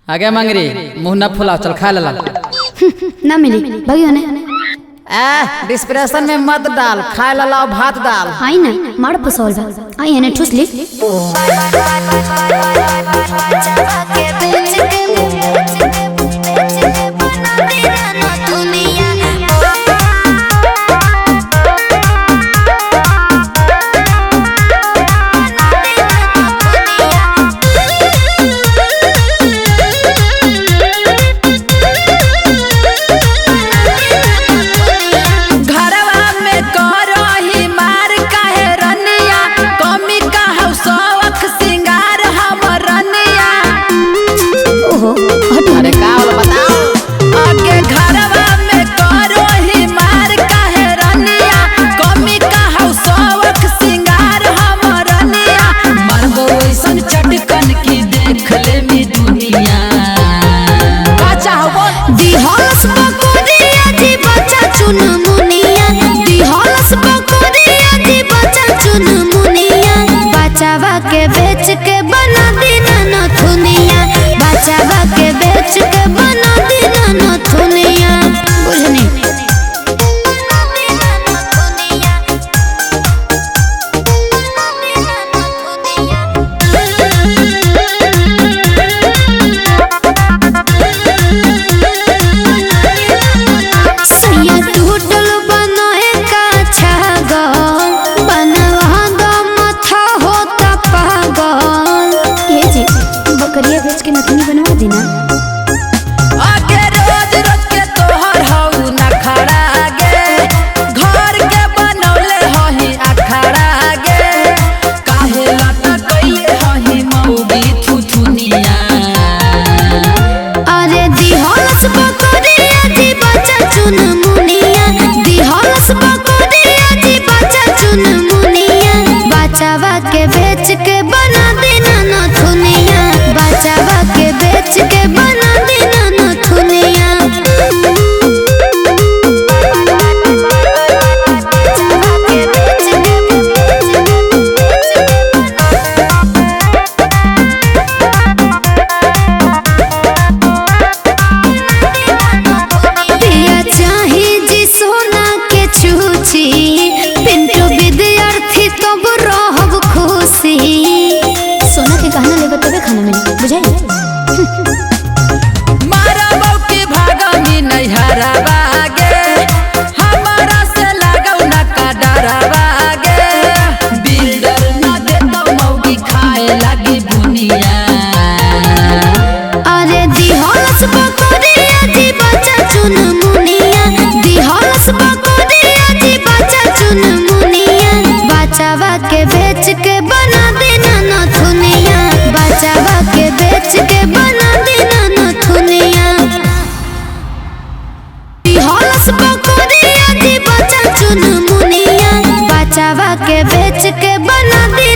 आगे मंगरी मुंह न फुलाओ, चल खा ला। ना मिली भगियो ने। डिस्प्रेशन में मत डाल, खा ला भात डाल। आई ना मार पसोल बा आई ने ठुस ली। बचावा के बेच के बना दीना नथुनिया, बचावा के बेच के बना दीना नथुनिया। बुझनी सैया टूटल बनाए का छागल बनवा दो माथा होता पागल। ये जी बकरिया बेच के नथुनी बनवा देना। आगे रोज रोज के तोहर हऊ ना खड़ा गे, घर के बनौले हही अखड़ा गे, काहे लाटा कइले हही मौगी थुथुनिया। अरे दिहलस बकरिया जी बच्चा चुन मुनिया, दिहलस बकरिया जी बच्चा चुन मुनिया। बचावा के बेच के बना देना नथुनिया, बचावा के बेच के बना देना नथुनिया। पिया चाही जी सोना के छूची, पिंटू विद्यार्थी तब रहब खुशी। सोना के गहना लेबे तबे खाना मिली, बुझाई। मारा बौकी भागनी नैहरा बागे, हमारा से लागौ ना का डरावा गे, बिल्डर ना देतौ मौगी खाए लागी बुनिया। अरे दिहलस बकरिया जी बच्चा चुन मुनिया, दिहलस बकरिया जी बच्चा चुन मुनिया। बचावा के बेच के बना देना नथुनिया, बचावा के बेच के बना देना नथुनिया। दिहलस बकरिया जी बच्चा चुन मुनिया, बचावा के बेच के बना दे